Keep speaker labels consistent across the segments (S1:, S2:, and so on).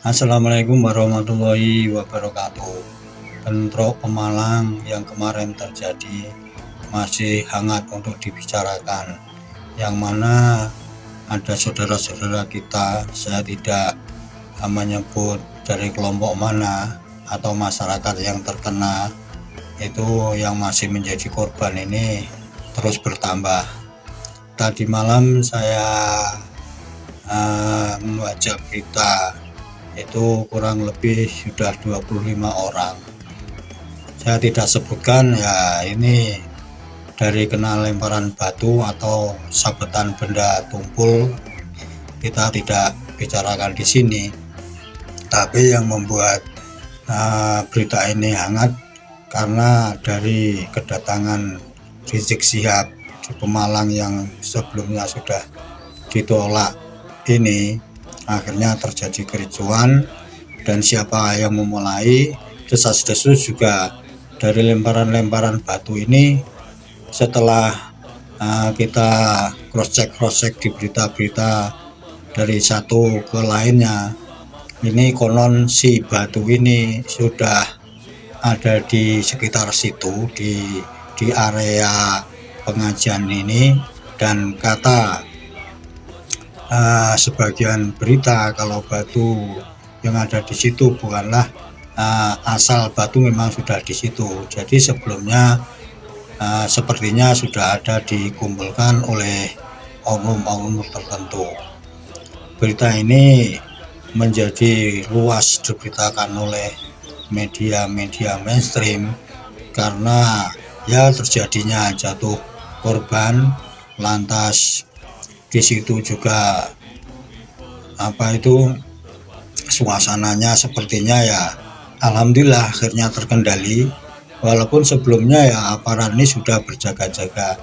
S1: Assalamualaikum warahmatullahi wabarakatuh. Bentrok Pemalang yang kemarin terjadi masih hangat untuk dibicarakan, yang mana ada saudara-saudara kita, saya tidak menyebut dari kelompok mana atau masyarakat yang terkena, itu yang masih menjadi korban ini terus bertambah. Tadi malam saya membaca berita, itu kurang lebih sudah 25 orang. Saya tidak sebutkan ya, ini dari kena lemparan batu atau sabetan benda tumpul, kita tidak bicarakan di sini. Tapi yang membuat berita ini hangat karena dari kedatangan Rizik Syihab di Pemalang yang sebelumnya sudah ditolak ini, akhirnya terjadi kericuan. Dan siapa yang memulai, desas-desus juga dari lemparan-lemparan batu ini. Setelah kita cross-check di berita-berita dari satu ke lainnya, ini konon si batu ini sudah ada di sekitar situ, di area pengajian ini. Dan kata sebagian berita kalau batu yang ada di situ bukanlah asal batu memang sudah di situ. Jadi sebelumnya sepertinya sudah ada dikumpulkan oleh oknum-oknum tertentu. Berita ini menjadi luas diberitakan oleh media-media mainstream karena ya terjadinya jatuh korban, lantas di situ juga suasananya sepertinya ya alhamdulillah akhirnya terkendali, walaupun sebelumnya ya aparat ini sudah berjaga-jaga.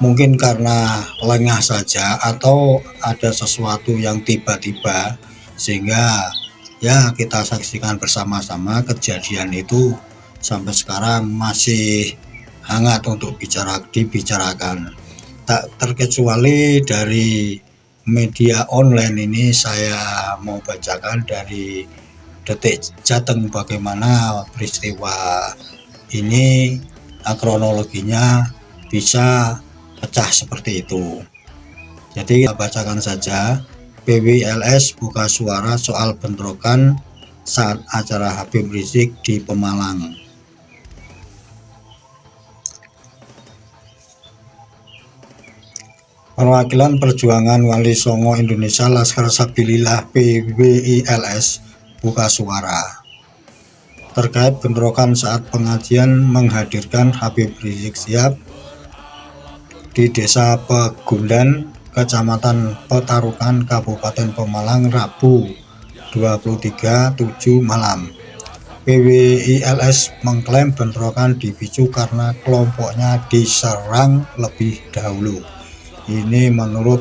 S1: Mungkin karena lengah saja atau ada sesuatu yang tiba-tiba, sehingga ya kita saksikan bersama-sama kejadian itu sampai sekarang masih hangat untuk dibicarakan. Tak terkecuali dari media online ini, saya mau bacakan dari Detik Jateng bagaimana peristiwa ini kronologinya bisa pecah seperti itu. Jadi kita bacakan saja. PWLS buka suara soal bentrokan saat acara Habib Rizik di Pemalang. Perwakilan Perjuangan Wali Songo Indonesia Laskar Sabilillah PWILS buka suara terkait bentrokan saat pengajian menghadirkan Habib Rizik Syihab di Desa Pegundan, Kecamatan Petarukan, Kabupaten Pemalang, Rabu 23/7 malam. PWILS mengklaim bentrokan dipicu karena kelompoknya diserang lebih dahulu. Ini menurut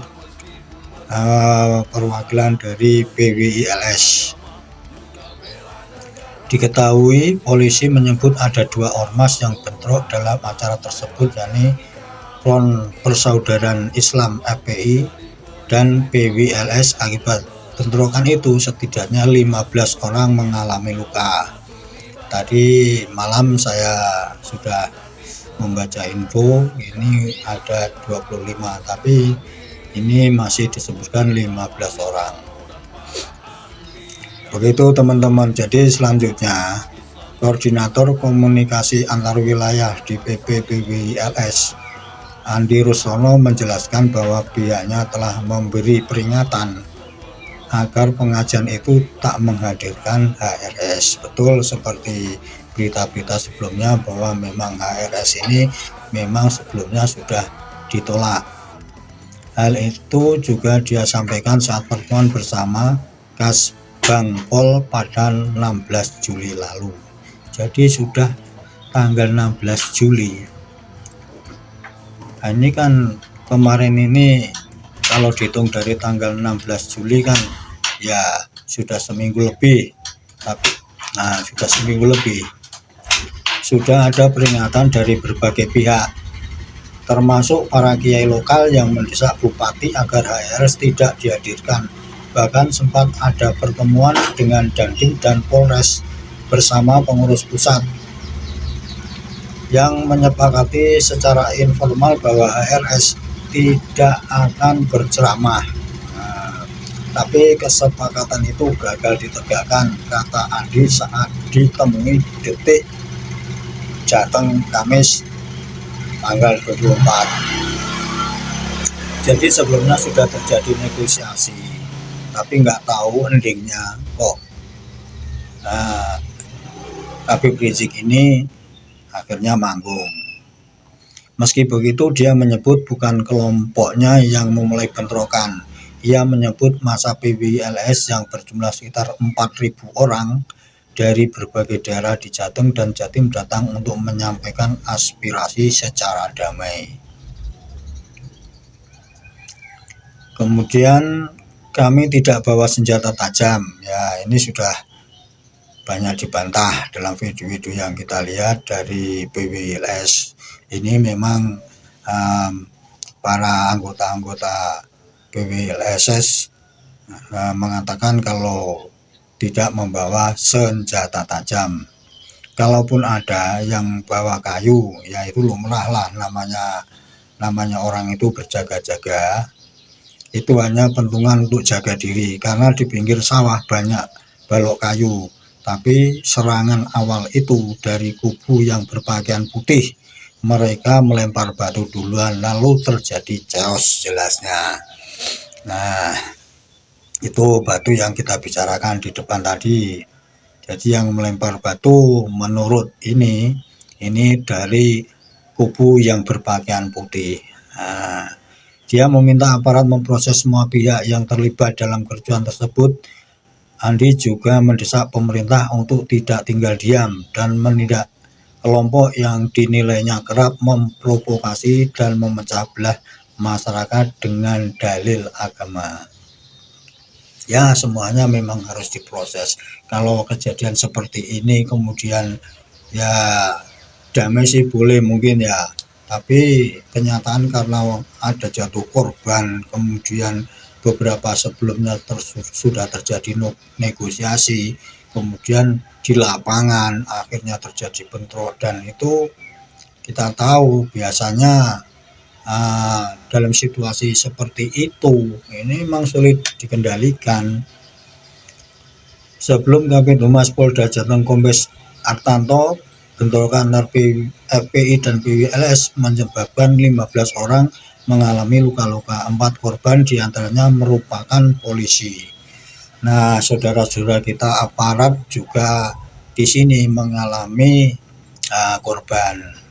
S1: perwakilan dari PWILS. Diketahui polisi menyebut ada dua ormas yang bentrok dalam acara tersebut, yakni Front Persaudaraan Islam FPI dan PWILS. Akibat bentrokan itu setidaknya 15 orang mengalami luka. Tadi malam saya sudah membaca info, ini ada 25, tapi ini masih disebutkan 15 orang. Begitu teman-teman. Jadi selanjutnya, Koordinator Komunikasi Antar Wilayah di PWILS Andi Ruslono menjelaskan bahwa pihaknya telah memberi peringatan agar pengajian itu tak menghadirkan HRS. Betul seperti berita-berita sebelumnya bahwa memang HRS ini memang sebelumnya sudah ditolak. Hal itu juga dia sampaikan saat pertemuan bersama Kasbangpol pada 16 Juli lalu. Jadi sudah tanggal 16 Juli. Nah, ini kan kemarin ini kalau dihitung dari tanggal 16 Juli kan ya sudah seminggu lebih. Sudah seminggu lebih. Sudah ada peringatan dari berbagai pihak, termasuk para kiai lokal yang mendesak bupati agar HRS tidak dihadirkan Bahkan sempat ada pertemuan dengan Dandim dan Polres bersama pengurus pusat yang menyepakati secara informal bahwa HRS tidak akan berceramah. Tapi kesepakatan itu gagal ditegakkan, kata Andi saat ditemui Detik Jateng Kamis tanggal 24. Jadi sebelumnya sudah terjadi negosiasi, tapi nggak tahu endingnya kok. Nah, Habib Rizik ini akhirnya manggung. Meski begitu, dia menyebut bukan kelompoknya yang memulai bentrokan. Ia menyebut masa PWLS yang berjumlah sekitar 4.000 orang dari berbagai daerah di Jateng dan Jatim datang untuk menyampaikan aspirasi secara damai. Kemudian kami tidak bawa senjata tajam. Ya, ini sudah banyak dibantah dalam video-video yang kita lihat dari PWLS. Ini memang para anggota-anggota PWLS mengatakan kalau tidak membawa senjata tajam. Kalaupun ada yang bawa kayu, ya itu lumrah lah, namanya orang itu berjaga-jaga. Itu hanya pentungan untuk jaga diri, karena di pinggir sawah banyak balok kayu. Tapi serangan awal itu dari kubu yang berpakaian putih, mereka melempar batu duluan, lalu terjadi chaos jelasnya. Nah, itu batu yang kita bicarakan di depan tadi. Jadi yang melempar batu menurut ini dari kubu yang berpakaian putih. Nah, dia meminta aparat memproses semua pihak yang terlibat dalam kericuhan tersebut. Andi juga mendesak pemerintah untuk tidak tinggal diam dan menindak kelompok yang dinilainya kerap memprovokasi dan memecah belah masyarakat dengan dalil agama. Ya, semuanya memang harus diproses. Kalau kejadian seperti ini kemudian ya damai sih boleh mungkin ya, tapi kenyataan karena ada jatuh korban, kemudian beberapa sebelumnya sudah terjadi negosiasi, kemudian di lapangan akhirnya terjadi bentrok, dan itu kita tahu biasanya dalam situasi seperti itu ini memang sulit dikendalikan. Sebelum Kabid Humas Polda Jateng Kombes Artanto, bentrokan antar FPI dan PWLS menyebabkan 15 orang mengalami luka-luka. 4 korban diantaranya merupakan polisi. Nah, saudara-saudara kita aparat juga di sini mengalami korban.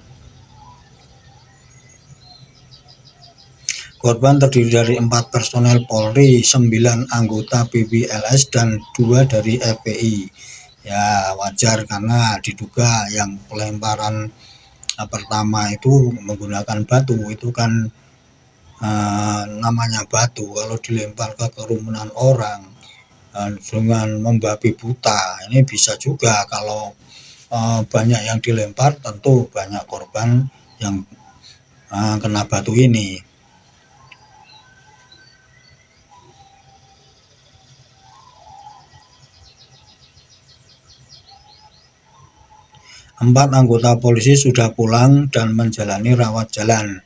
S1: Korban terdiri dari 4 personel Polri, 9 anggota PWLS, dan 2 dari FPI. Ya wajar karena diduga yang pelemparan pertama itu menggunakan batu, itu kan namanya batu kalau dilempar ke kerumunan orang dengan membabi buta, ini bisa juga kalau banyak yang dilempar, tentu banyak korban yang kena batu ini. Empat anggota polisi sudah pulang dan menjalani rawat jalan,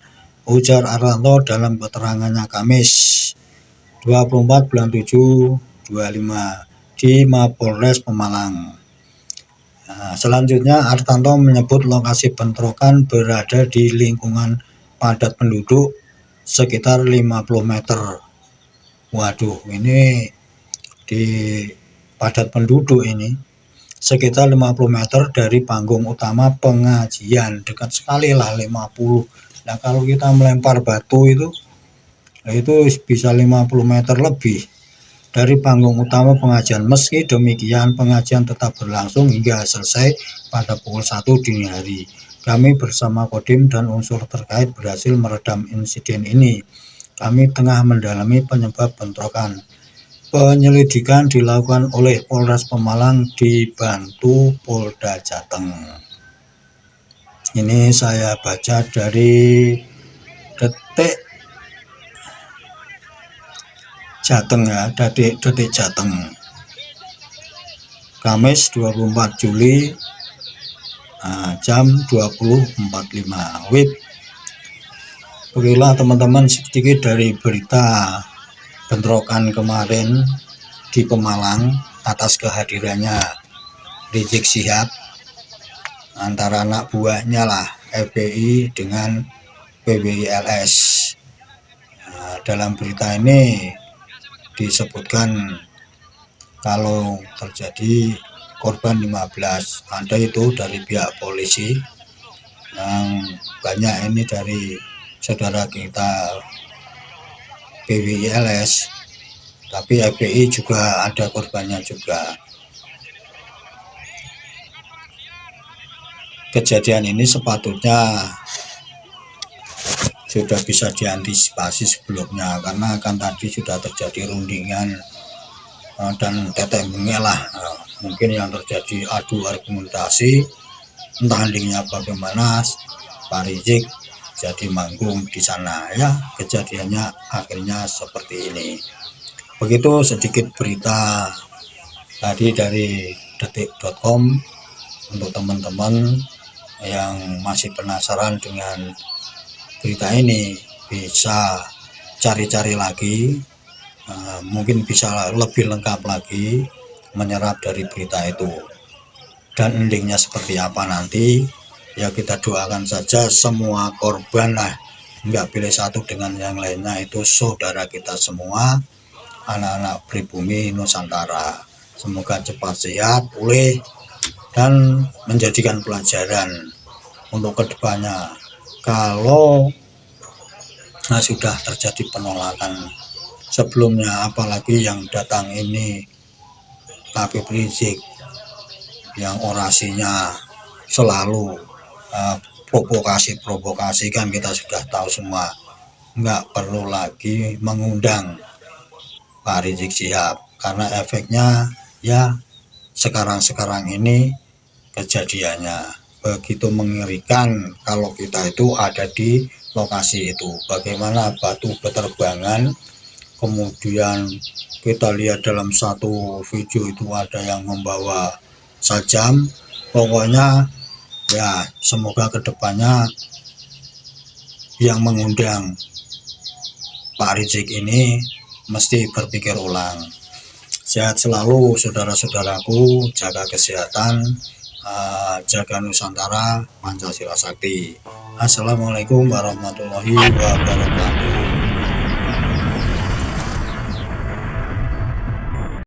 S1: ujar Artanto dalam keterangannya Kamis 24 bulan 7 25 di Mapolres Pemalang. Nah, selanjutnya Artanto menyebut lokasi bentrokan berada di lingkungan padat penduduk sekitar 50 meter. Waduh, ini di padat penduduk ini. Sekitar 50 meter dari panggung utama pengajian, dekat sekali lah 50. Nah kalau kita melempar batu itu bisa 50 meter lebih dari panggung utama pengajian. Meski demikian pengajian tetap berlangsung hingga selesai pada pukul 1 dini hari. Kami bersama Kodim dan unsur terkait berhasil meredam insiden ini. Kami tengah mendalami penyebab bentrokan. Penyelidikan dilakukan oleh Polres Pemalang dibantu Polda Jateng. Ini saya baca dari Detik Jateng ya, detik Jateng. Kamis 24 Juli jam 20.45 WIB. Begitulah teman-teman sedikit dari berita bentrokan kemarin di Pemalang atas kehadirannya Rizik Syihab antara anak buahnya lah FPI dengan PWILS. Dalam berita ini disebutkan kalau terjadi korban 15, ada itu dari pihak polisi, yang banyak ini dari saudara kita PWILS, tapi FPI juga ada korbannya juga. Kejadian ini sepatutnya sudah bisa diantisipasi sebelumnya, karena kan tadi sudah terjadi rundingan dan tetek bengek lah. Mungkin yang terjadi adu argumentasi, entah endingnya bagaimana, Pak Rizik jadi manggung di sana ya. Kejadiannya akhirnya seperti ini. Begitu sedikit berita tadi dari detik.com. Untuk teman-teman yang masih penasaran dengan berita ini, bisa cari-cari lagi, mungkin bisa lebih lengkap lagi menyerap dari berita itu. Dan endingnya seperti apa nanti, ya kita doakan saja semua korban lah, nggak pilih satu dengan yang lainnya, itu saudara kita semua, anak-anak pribumi Nusantara. Semoga cepat sehat, pulih, dan menjadikan pelajaran untuk kedepannya. Kalau sudah terjadi penolakan sebelumnya, apalagi yang datang ini Habib Rizik yang orasinya selalu provokasi kan kita sudah tahu semua. Nggak perlu lagi mengundang Pak Rizik Syihab, karena efeknya ya sekarang ini kejadiannya begitu mengerikan. Kalau kita itu ada di lokasi itu, bagaimana batu berterbangan, kemudian kita lihat dalam satu video itu ada yang membawa sajam. Pokoknya ya semoga kedepannya yang mengundang Pak Rizik ini mesti berpikir ulang. Sehat selalu saudara-saudaraku, jaga kesehatan, jaga Nusantara, Pancasila Sakti. Assalamualaikum warahmatullahi wabarakatuh.